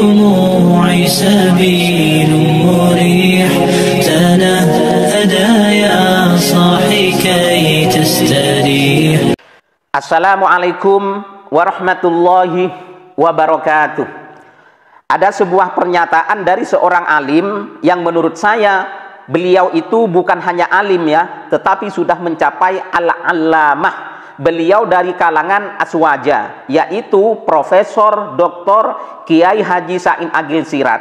دموعي سبيل مريح تنهدى يا صاحي كي تستريح. Assalamualaikum warahmatullahi wabarakatuh. Ada sebuah pernyataan dari seorang alim yang menurut saya beliau itu bukan hanya alim ya, tetapi sudah mencapai al-allamah. Beliau dari kalangan aswaja, yaitu Profesor Dr. Kiai Haji Said Agil Sirot.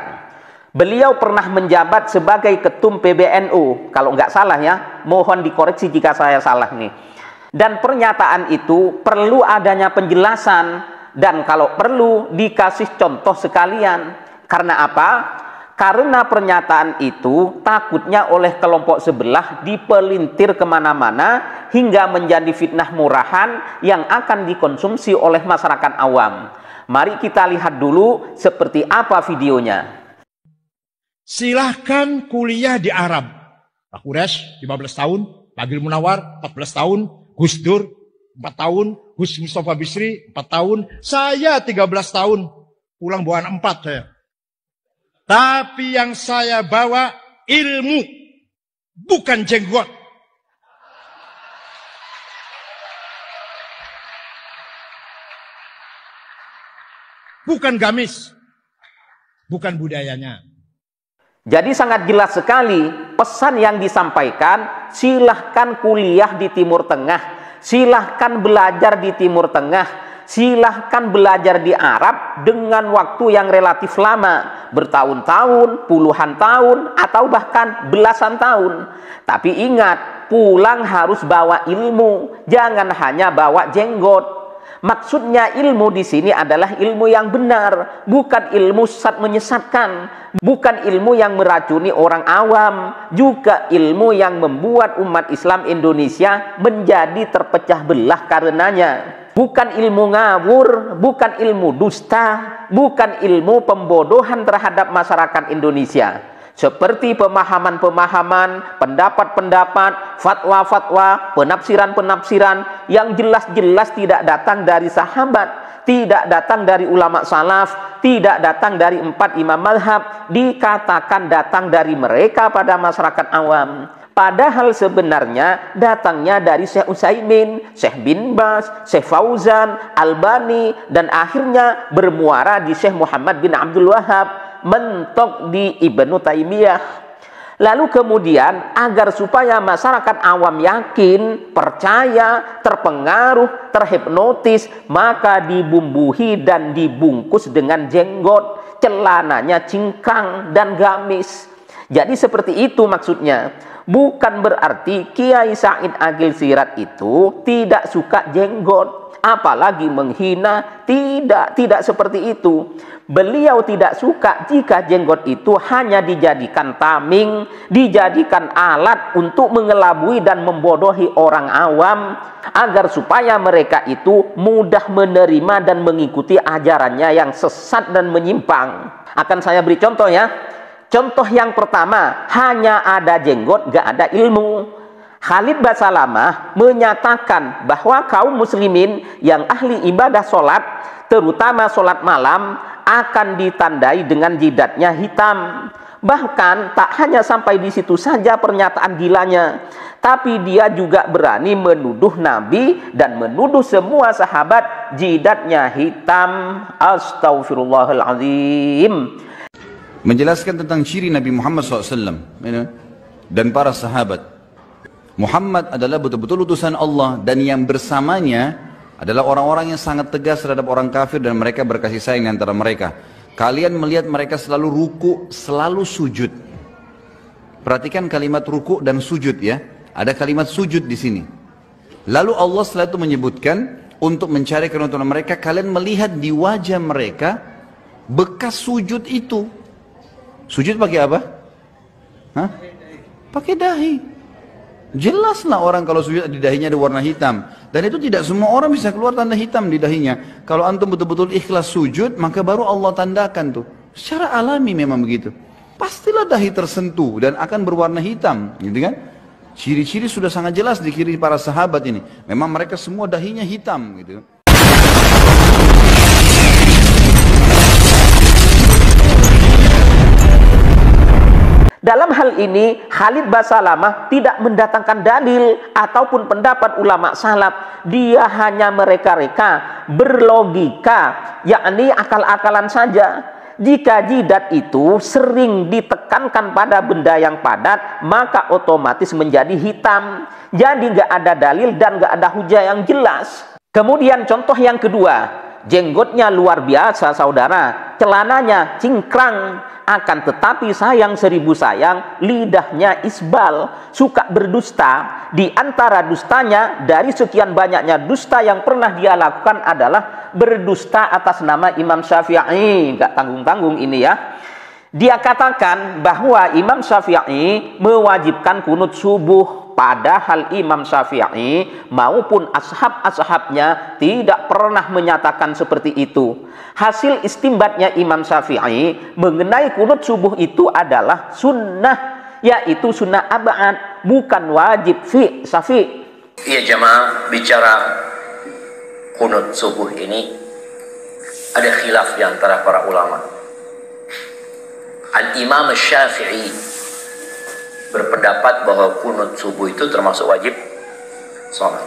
Beliau pernah menjabat sebagai Ketum PBNU, kalau nggak salah ya, mohon dikoreksi jika saya salah nih. Dan pernyataan itu perlu adanya penjelasan, dan kalau perlu dikasih contoh sekalian. Karena apa? Karena pernyataan itu takutnya oleh kelompok sebelah dipelintir kemana-mana hingga menjadi fitnah murahan yang akan dikonsumsi oleh masyarakat awam. Mari kita lihat dulu seperti apa videonya. Silahkan kuliah di Arab. Pak Quraisy 15 tahun, Pak Agil Munawar 14 tahun, Gus Dur 4 tahun, Gus Mustafa Bisri 4 tahun, saya 13 tahun, pulang bawa 4 saya. Tapi yang saya bawa ilmu, bukan jenggot. Bukan gamis, bukan budayanya. Jadi sangat jelas sekali pesan yang disampaikan, silahkan kuliah di Timur Tengah, silahkan belajar di Timur Tengah, silahkan belajar di Arab dengan waktu yang relatif lama, bertahun-tahun, puluhan tahun, atau bahkan belasan tahun. Tapi ingat, pulang harus bawa ilmu, jangan hanya bawa jenggot. Maksudnya ilmu di sini adalah ilmu yang benar, bukan ilmu sesat menyesatkan, bukan ilmu yang meracuni orang awam, juga ilmu yang membuat umat Islam Indonesia menjadi terpecah belah karenanya. Bukan ilmu ngawur, bukan ilmu dusta, bukan ilmu pembodohan terhadap masyarakat Indonesia. Seperti pemahaman-pemahaman, pendapat-pendapat, fatwa-fatwa, penafsiran-penafsiran yang jelas-jelas tidak datang dari sahabat, tidak datang dari ulama salaf, tidak datang dari 4 imam mazhab, dikatakan datang dari mereka pada masyarakat awam. Padahal sebenarnya datangnya dari Syekh Utsaimin, Syekh bin Baz, Syekh Fauzan, Albani, dan akhirnya bermuara di Syekh Muhammad bin Abdul Wahab, mentok di Ibnu Taimiyah. Lalu kemudian agar supaya masyarakat awam yakin, percaya, terpengaruh, terhipnotis, maka dibumbuhi dan dibungkus dengan jenggot, celananya cingkrang dan gamis. Jadi seperti itu maksudnya. Bukan berarti Kiai Said Agil Sirot itu tidak suka jenggot, apalagi menghina. Tidak seperti itu. Beliau tidak suka jika jenggot itu hanya dijadikan tameng, dijadikan alat untuk mengelabui dan membodohi orang awam, agar supaya mereka itu mudah menerima dan mengikuti ajarannya yang sesat dan menyimpang. Akan saya beri contoh ya. Contoh yang pertama, hanya ada jenggot, gak ada ilmu. Khalid Basalamah menyatakan bahwa kaum muslimin yang ahli ibadah sholat, terutama sholat malam, akan ditandai dengan jidatnya hitam. Bahkan tak hanya sampai di situ saja pernyataan gilanya, tapi dia juga berani menuduh Nabi dan menuduh semua sahabat jidatnya hitam. Astaghfirullahaladzim. Menjelaskan tentang ciri Nabi Muhammad SAW dan para sahabat. Muhammad adalah betul-betul utusan Allah, dan yang bersamanya adalah orang-orang yang sangat tegas terhadap orang kafir dan mereka berkasih sayang antara mereka. Kalian melihat mereka selalu ruku, selalu sujud. Perhatikan kalimat ruku dan sujud ya. Ada kalimat sujud di sini. Lalu Allah setelah itu menyebutkan untuk mencari keuntungan mereka, kalian melihat di wajah mereka bekas sujud itu. Sujud pakai apa? Hah? Pakai dahi. Jelaslah orang kalau sujud di dahinya ada warna hitam. Dan itu tidak semua orang bisa keluar tanda hitam di dahinya. Kalau antum betul-betul ikhlas sujud, maka baru Allah tandakan tuh. Secara alami memang begitu. Pastilah dahi tersentuh dan akan berwarna hitam, gitu kan? Ciri-ciri sudah sangat jelas di kiri para sahabat ini. Memang mereka semua dahinya hitam, gitu. Dalam hal ini, Khalid Basalamah tidak mendatangkan dalil ataupun pendapat ulama salaf. Dia hanya mereka-reka, berlogika, yakni akal-akalan saja. Jika jidat itu sering ditekankan pada benda yang padat, maka otomatis menjadi hitam. Jadi nggak ada dalil dan nggak ada hujah yang jelas. Kemudian contoh yang kedua, jenggotnya luar biasa saudara, celananya cingkrang. Akan tetapi sayang seribu sayang, lidahnya isbal, suka berdusta. Di antara dustanya, dari sekian banyaknya dusta yang pernah dia lakukan adalah berdusta atas nama Imam Syafi'i. Gak tanggung-tanggung ini ya. Dia katakan bahwa Imam Syafi'i mewajibkan kunut subuh, padahal Imam Syafi'i maupun ashab-ashabnya tidak pernah menyatakan seperti itu. Hasil istimbatnya Imam Syafi'i mengenai kunut subuh itu adalah sunnah, yaitu sunnah abad, bukan wajib fi syafi'. Iya jamaah, bicara kunut subuh ini ada khilaf di antara para ulama. Al-Imam Syafi'i berpendapat bahwa kunut subuh itu termasuk wajib sholat.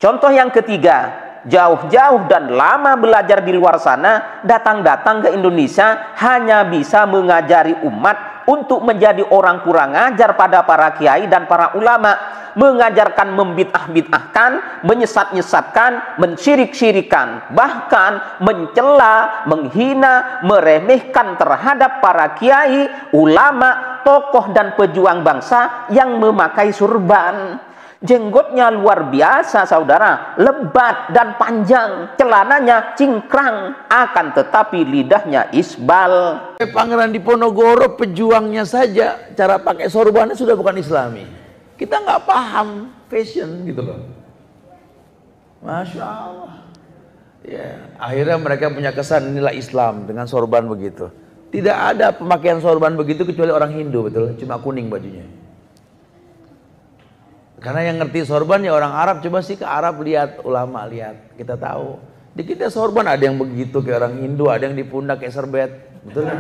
Contoh yang ketiga, jauh-jauh dan lama belajar di luar sana, datang-datang ke Indonesia hanya bisa mengajari umat untuk menjadi orang kurang ajar pada para kiai dan para ulama, mengajarkan membid'ah-bid'ahkan, menyesat-nyesatkan, mensirik-sirikan, bahkan mencela, menghina, meremehkan terhadap para kiai, ulama, tokoh dan pejuang bangsa yang memakai surban. Jenggotnya luar biasa saudara, lebat dan panjang, celananya cingkrang, akan tetapi lidahnya isbal. Pangeran Diponegoro pejuangnya saja cara pakai sorbannya sudah bukan Islami. Kita nggak paham fashion gitu loh. Masya Allah. Ya, akhirnya mereka punya kesan inilah Islam dengan sorban begitu. Tidak ada pemakaian sorban begitu kecuali orang Hindu, betul? Cuma kuning bajunya. Karena yang ngerti sorban ya orang Arab. Coba sih ke Arab lihat, ulama lihat, kita tahu. Di kita sorban ada yang begitu kayak orang Hindu, ada yang di pundak kayak serbet, betul kan?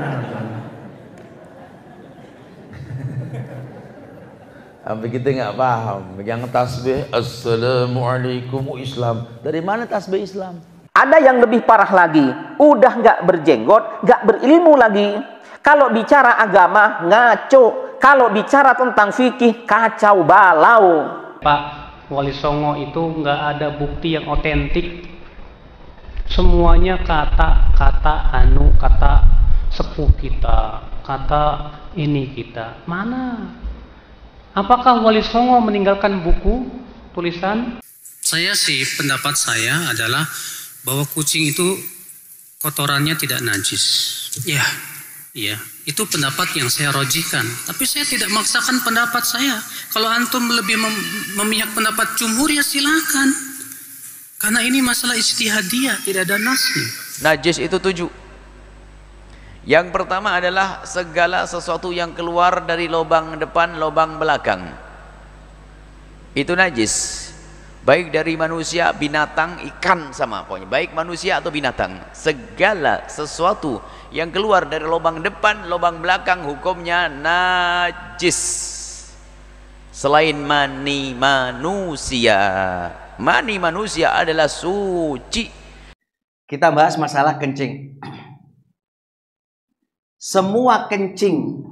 Sampai kita nggak paham. Yang tasbih, assalamualaikum Islam. Dari mana tasbih Islam? Ada yang lebih parah lagi, udah nggak berjenggot, nggak berilmu lagi. Kalau bicara agama ngaco, kalau bicara tentang fikih kacau balau. Pak Wali Songo itu nggak ada bukti yang otentik. Semuanya kata-kata kata sepuh kita, kata ini kita. Mana? Apakah Wali Songo meninggalkan buku tulisan? Saya sih, pendapat saya adalah bahwa kucing itu kotorannya tidak najis. Ya, itu pendapat yang saya rojihkan. Tapi saya tidak memaksakan pendapat saya. Kalau antum lebih memihak pendapat jumhur ya silakan. Karena ini masalah ijtihadiyah, tidak ada nasnya. Najis itu 7. Yang pertama adalah segala sesuatu yang keluar dari lubang depan, lubang belakang. Itu najis. Baik dari manusia, binatang, ikan sama pokoknya. Baik manusia atau binatang. Segala sesuatu yang keluar dari lubang depan, lubang belakang hukumnya najis. Selain mani manusia. Mani manusia adalah suci. Kita bahas masalah kencing. Semua kencing,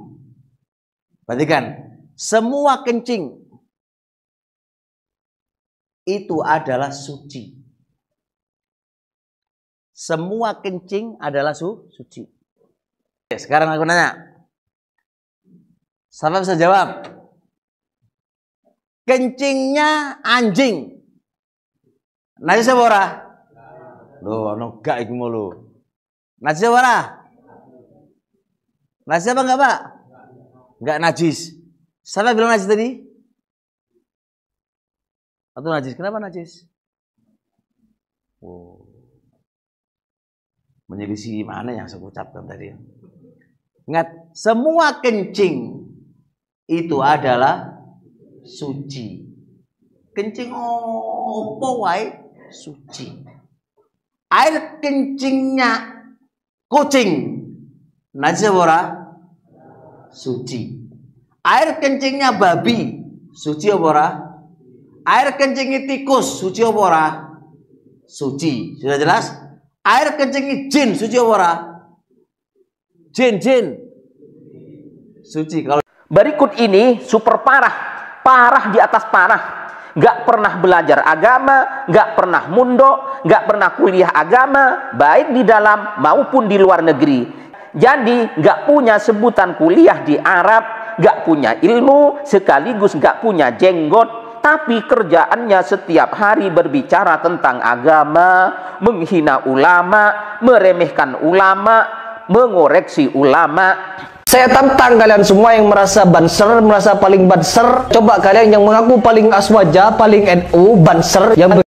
perhatikan, semua kencing itu adalah suci. Semua kencing adalah suci. Sekarang aku nanya, siapa bisa jawab? Kencingnya anjing, najis apa ora? Loh, ono gak iku mulu. Najis apa ora? Najis apa enggak, Pak? Enggak najis. Siapa bilang najis tadi? Atau najis? Kenapa najis? Oh. Menyelisih mana yang saya ucapkan tadi? Ingat, semua kencing itu adalah suci. Kencing opo wae suci. Air kencingnya kucing najis apa ora? Suci. Air kencingnya babi, suci apa ora? Air kencingnya tikus, suci apa ora? Suci. Sudah jelas? Air kencingnya jin, suci apa ora? Jin. Suci. Kalau berikut ini super parah di atas parah. Gak pernah belajar agama, gak pernah mundok, gak pernah kuliah agama, baik di dalam maupun di luar negeri. Jadi gak punya sebutan kuliah di Arab, gak punya ilmu, sekaligus gak punya jenggot, tapi kerjaannya setiap hari berbicara tentang agama, menghina ulama, meremehkan ulama, mengoreksi ulama. Saya tantang kalian semua yang merasa banser, merasa paling banser. Coba kalian yang mengaku paling aswaja, paling NU, banser, yang